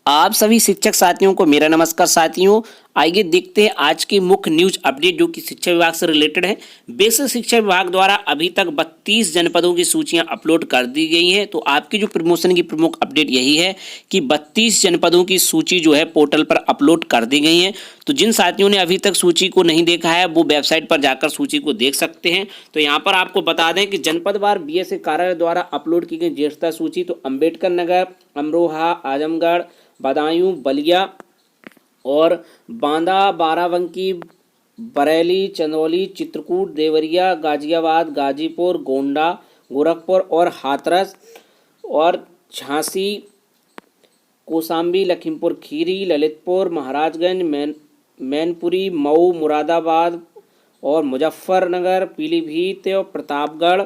आप सभी शिक्षक साथियों को मेरा नमस्कार साथियों। आइए देखते हैं आज की मुख्य न्यूज अपडेट जो कि शिक्षा विभाग से रिलेटेड है। बेसिक शिक्षा विभाग द्वारा अभी तक 32 जनपदों की सूचियां अपलोड कर दी गई हैं। तो आपकी जो प्रमोशन की प्रमुख अपडेट यही है कि 32 जनपदों की सूची जो है पोर्टल पर अपलोड कर दी गई है। तो जिन साथियों ने अभी तक सूची को नहीं देखा है वो वेबसाइट पर जाकर सूची को देख सकते हैं। तो यहाँ पर आपको बता दें कि जनपदवार बीएसए कार्यालय द्वारा अपलोड की गई ज्येष्ठता सूची तो अम्बेडकर नगर, अमरोहा, आजमगढ़, बदायूं, बलिया और बांदा, बाराबंकी, बरेली, चंदौली, चित्रकूट, देवरिया, गाजियाबाद, गाजीपुर, गोंडा, गोरखपुर और हाथरस और झांसी, कौशाम्बी, लखीमपुर खीरी, ललितपुर, महाराजगंज, मैनपुरी, मऊ, मुरादाबाद और मुजफ्फरनगर, पीलीभीत और प्रतापगढ़,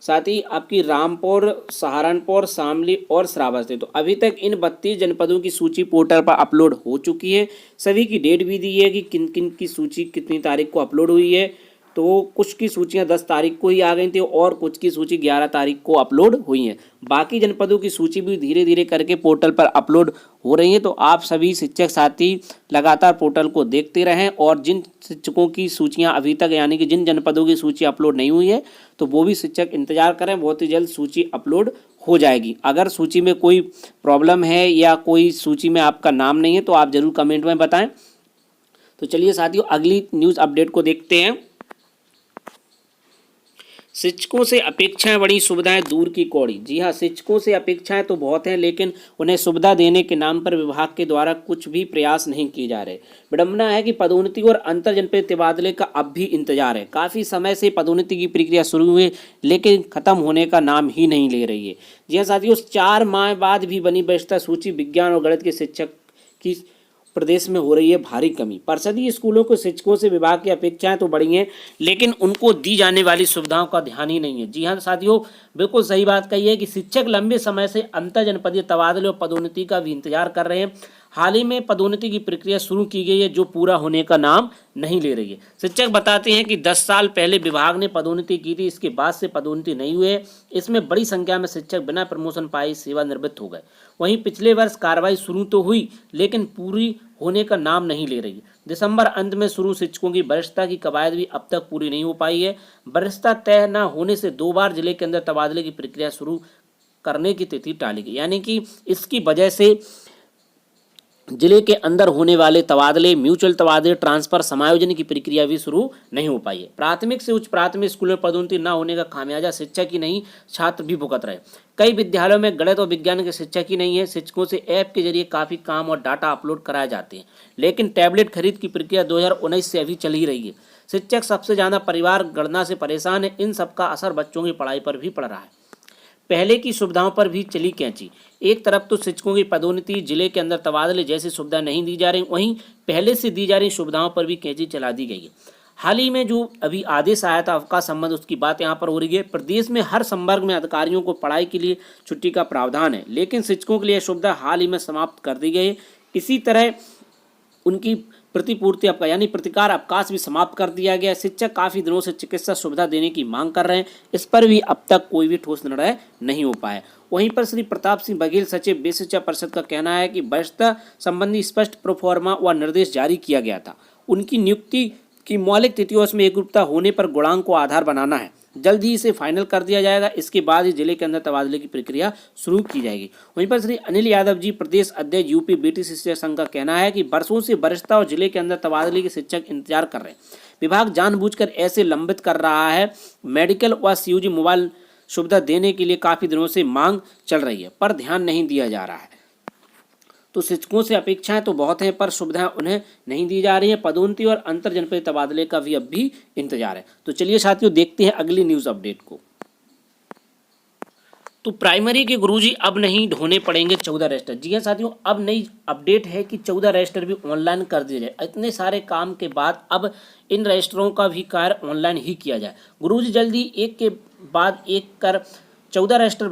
साथ ही आपकी रामपुर, सहारनपुर, शामली और श्रावस्ती। तो अभी तक इन 32 जनपदों की सूची पोर्टल पर अपलोड हो चुकी है। सभी की डेट भी दी है कि किन किन की सूची कितनी तारीख को अपलोड हुई है। तो कुछ की सूचियां 10 तारीख को ही आ गई थी और कुछ की सूची 11 तारीख को अपलोड हुई है। बाकी जनपदों की सूची भी धीरे धीरे करके पोर्टल पर अपलोड हो रही है। तो आप सभी शिक्षक साथी लगातार पोर्टल को देखते रहें और जिन शिक्षकों की सूचियां अभी तक यानी कि जिन जनपदों की सूची अपलोड नहीं हुई है तो वो भी शिक्षक इंतजार करें, बहुत ही जल्द सूची अपलोड हो जाएगी। अगर सूची में कोई प्रॉब्लम है या कोई सूची में आपका नाम नहीं है तो आप जरूर कमेंट में बताएं। तो चलिए साथियों अगली न्यूज़ अपडेट को देखते हैं। शिक्षकों से अपेक्षाएं बड़ी, सुविधाएं दूर की कौड़ी। जी हाँ, शिक्षकों से अपेक्षाएं तो बहुत हैं लेकिन उन्हें सुविधा देने के नाम पर विभाग के द्वारा कुछ भी प्रयास नहीं किए जा रहे। विडंबना है कि पदोन्नति और अंतर जनपद तबादले का अब भी इंतजार है। काफ़ी समय से पदोन्नति की प्रक्रिया शुरू हुई लेकिन खत्म होने का नाम ही नहीं ले रही है। जी हाँ साथियों, 4 माह बाद भी बनी वरिष्ठता सूची। विज्ञान और गणित के शिक्षक की प्रदेश में हो रही है भारी कमी। परिषदीय स्कूलों के शिक्षकों से विभाग की अपेक्षाएं तो बढ़ी हैं लेकिन उनको दी जाने वाली सुविधाओं का ध्यान ही नहीं है। जी हाँ साथियों, बिल्कुल सही बात कही है कि शिक्षक लंबे समय से अंतर जनपदीय तबादले और पदोन्नति का भी इंतजार कर रहे हैं। हाल ही में पदोन्नति की प्रक्रिया शुरू की गई है जो पूरा होने का नाम नहीं ले रही है। शिक्षक बताते हैं कि 10 साल पहले विभाग ने पदोन्नति की थी, इसके बाद से पदोन्नति नहीं हुई है। इसमें बड़ी संख्या में शिक्षक बिना प्रमोशन पाए सेवानिवृत्त हो गए। वहीं पिछले वर्ष कार्रवाई शुरू तो हुई लेकिन पूरी होने का नाम नहीं ले रही है। दिसंबर अंत में शुरू शिक्षकों की वरिष्ठता की कवायद भी अब तक पूरी नहीं हो पाई है। वरिष्ठता तय न होने से 2 बार जिले के अंदर तबादले की प्रक्रिया शुरू करने की तिथि टाली गई, यानी कि इसकी वजह से जिले के अंदर होने वाले तबादले, म्यूचुअल तबादले, ट्रांसफर, समायोजन की प्रक्रिया भी शुरू नहीं हो पाई है। प्राथमिक से उच्च प्राथमिक स्कूलों में पदोन्नति न होने का खामियाजा शिक्षक ही नहीं छात्र भी भुगत रहे। कई विद्यालयों में गणित और विज्ञान के शिक्षक ही नहीं है। शिक्षकों से ऐप के जरिए काफ़ी काम और डाटा अपलोड कराए जाते हैं लेकिन टैबलेट खरीद की प्रक्रिया 2019 से अभी चल ही रही है। शिक्षक सबसे ज़्यादा परिवार गणना से परेशान है। इन सबका असर बच्चों की पढ़ाई पर भी पड़ रहा है। पहले की सुविधाओं पर भी चली कैंची। एक तरफ तो शिक्षकों की पदोन्नति, जिले के अंदर तबादले जैसी सुविधा नहीं दी जा रही, वहीं पहले से दी जा रही सुविधाओं पर भी कैंची चला दी गई है। हाल ही में जो अभी आदेश आया था अवकाश संबंध, उसकी बात यहाँ पर हो रही है। प्रदेश में हर संवर्ग में अधिकारियों को पढ़ाई के लिए छुट्टी का प्रावधान है लेकिन शिक्षकों के लिए सुविधा हाल ही में समाप्त कर दी गई है। इसी तरह उनकी प्रतिपूर्ति आपका यानी प्रतिकार अवकाश भी समाप्त कर दिया गया। शिक्षक काफ़ी दिनों से चिकित्सा सुविधा देने की मांग कर रहे हैं, इस पर भी अब तक कोई भी ठोस निर्णय नहीं हो पाया। वहीं पर श्री प्रताप सिंह बघेल सचिव बेसिक शिक्षा परिषद का कहना है कि वरिष्ठता संबंधी स्पष्ट प्रोफॉर्मा व निर्देश जारी किया गया था। उनकी नियुक्ति की मौलिक तिथियों में एकरूपता होने पर गुणांक को आधार बनाना है। जल्द ही इसे फाइनल कर दिया जाएगा। इसके बाद ही जिले के अंदर तबादले की प्रक्रिया शुरू की जाएगी। वहीं पर श्री अनिल यादव जी, प्रदेश अध्यक्ष यूपी बीटी शिक्षक संघ का कहना है कि वर्षों से वरिष्ठता और जिले के अंदर तबादले के शिक्षक इंतजार कर रहे हैं। विभाग जानबूझकर ऐसे लंबित कर रहा है। मेडिकल व सीयूजी मोबाइल सुविधा देने के लिए काफ़ी दिनों से मांग चल रही है पर ध्यान नहीं दिया जा रहा है। तो शिक्षकों से अपेक्षाएं तो बहुत हैं पर सुविधाएं उन्हें नहीं दी जा रही हैं। पदोन्नति और अंतर जनपद तबादले का भी अब भी इंतजार है। तो चलिए साथियों देखते हैं अगली न्यूज़ अपडेट को। तो प्राइमरी के गुरुजी अब नहीं ढोने पड़ेंगे 14 रजिस्टर। जी हाँ साथियों, अब नई अपडेट है कि 14 रजिस्टर भी ऑनलाइन कर दिए जाए। इतने सारे काम के बाद अब इन रजिस्टरों का भी कार्य ऑनलाइन ही किया जाए। गुरुजी जल्दी एक के बाद एक कर 14 रजिस्टर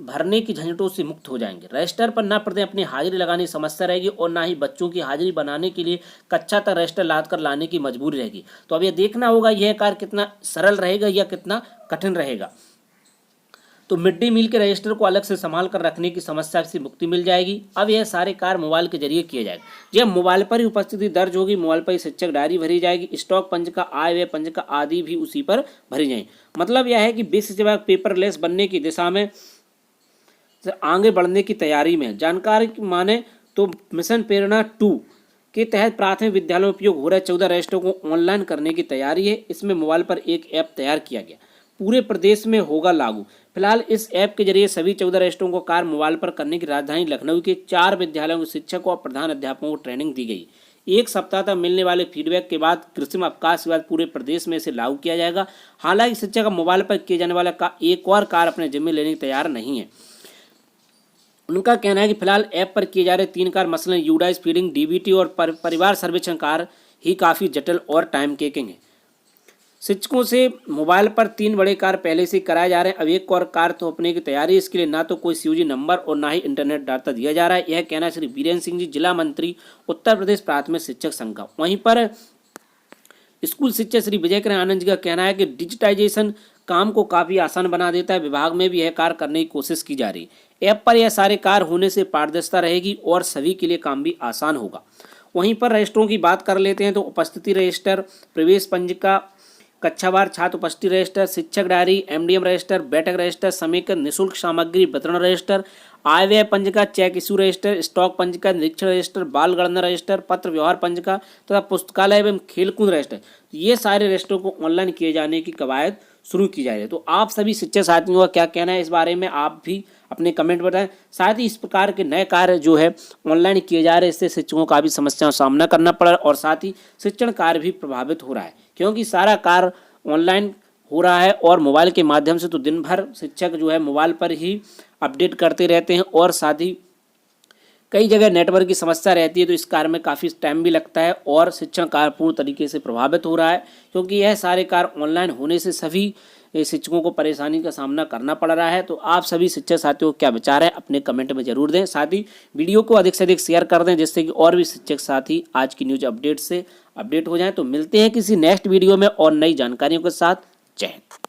भरने की झंझटों से मुक्त हो जाएंगे। रजिस्टर पर न पड़ते अपनी हाजिरी लगाने की समस्या रहेगी और ना ही बच्चों की हाजिरी बनाने के लिए कक्षा तक रजिस्टर लाद कर लाने की मजबूरी रहेगी। तो अब यह देखना होगा यह कार्य कितना सरल रहेगा या कितना कठिन रहेगा। तो मिड डे मील के रजिस्टर को अलग से संभाल कर रखने की समस्या से मुक्ति मिल जाएगी। अब यह सारे कार्य मोबाइल के जरिए किया जाएगा। जब मोबाइल पर ही उपस्थिति दर्ज होगी, मोबाइल पर ही शिक्षक डायरी भरी जाएगी, स्टॉक पंजिका, आय व्यय पंजिका आदि भी उसी पर भरी जाएंगी। मतलब यह है कि विश्व शिक्षा विभाग पेपरलेस बनने की दिशा में आगे बढ़ने की तैयारी में। जानकारी माने तो मिशन प्रेरणा 2 के तहत प्राथमिक विद्यालयों में उपयोग हो रहे 14 रजिस्टरों को ऑनलाइन करने की तैयारी है। इसमें मोबाइल पर एक ऐप तैयार किया गया, पूरे प्रदेश में होगा लागू। फिलहाल इस ऐप के जरिए सभी 14 रजिस्टरों को कार्य मोबाइल पर करने की राजधानी लखनऊ के 4 विद्यालयों के शिक्षकों और प्रधान अध्यापकों को ट्रेनिंग दी गई। एक सप्ताह तक मिलने वाले फीडबैक के बाद कृत्रिम अवकाश के बाद पूरे प्रदेश में इसे लागू किया जाएगा। हालांकि शिक्षक अब मोबाइल पर किए जाने वाला एक और कार्य अपने जिम्मे लेने की तैयार नहीं है। उनका कहना है कि फिलहाल ऐप पर किए जा रहे 3 कार्य मसलन यूडाइज फीडिंग, डीबीटी और परिवार सर्वेक्षण कार्य ही काफ़ी जटिल और टाइम टेकिंग है। शिक्षकों से मोबाइल पर 3 बड़े कार्य पहले से कराए जा रहे हैं। अब एक और कार्य तो अपने की तैयारी, इसके लिए ना तो कोई सीयूजी नंबर और ना ही इंटरनेट डाटा दिया जा रहा है। यह कहना है श्री बीरेन्द्र सिंह जी, जिला मंत्री, उत्तर प्रदेश प्राथमिक शिक्षक संघ का। वहीं पर स्कूल शिक्षक श्री विजय किरण आनंद जी का कहना है कि डिजिटाइजेशन काम को काफ़ी आसान बना देता है। विभाग में भी यह कार्य करने की कोशिश की जा रही है। ऐप पर यह सारे कार्य होने से पारदर्शिता रहेगी और सभी के लिए काम भी आसान होगा। वहीं पर रजिस्टरों की बात कर लेते हैं तो उपस्थिति रजिस्टर, प्रवेश पंजिका, कक्षावार छात्र उपस्थिति रजिस्टर, शिक्षक डायरी, एमडीएम रजिस्टर, बैठक रजिस्टर, समेकन, निःशुल्क सामग्री वितरण रजिस्टर, आय व्यय पंजिका, चेक इशू रजिस्टर, स्टॉक पंजिका, निरीक्षण रजिस्टर, बाल गणना रजिस्टर, पत्र व्यवहार पंजिका तथा पुस्तकालय एवं खेलकूद रजिस्टर, ये सारे रजिस्टरों को ऑनलाइन किए जाने की कवायद शुरू की जा रही है। तो आप सभी शिक्षक साथियों का क्या कहना है इस बारे में, आप भी अपने कमेंट बताएं। साथ ही इस प्रकार के नए कार्य जो है ऑनलाइन किए जा रहे हैं, इससे शिक्षकों का भी समस्याओं का सामना करना पड़ रहा है और साथ ही शिक्षण कार्य भी प्रभावित हो रहा है, क्योंकि सारा कार्य ऑनलाइन हो रहा है और मोबाइल के माध्यम से। तो दिन भर शिक्षक जो है मोबाइल पर ही अपडेट करते रहते हैं और साथ ही कई जगह नेटवर्क की समस्या रहती है, तो इस कार्य में काफ़ी टाइम भी लगता है और शिक्षण कार्य पूर्ण तरीके से प्रभावित हो रहा है, क्योंकि यह सारे कार्य ऑनलाइन होने से सभी शिक्षकों को परेशानी का सामना करना पड़ रहा है। तो आप सभी शिक्षक साथियों को क्या विचार है अपने कमेंट में जरूर दें। साथ ही वीडियो को अधिक से अधिक शेयर कर दें, जिससे कि और भी शिक्षक साथी आज की न्यूज अपडेट से अपडेट हो जाएं। तो मिलते हैं किसी नेक्स्ट वीडियो में और नई जानकारियों के साथ। जय हिंद।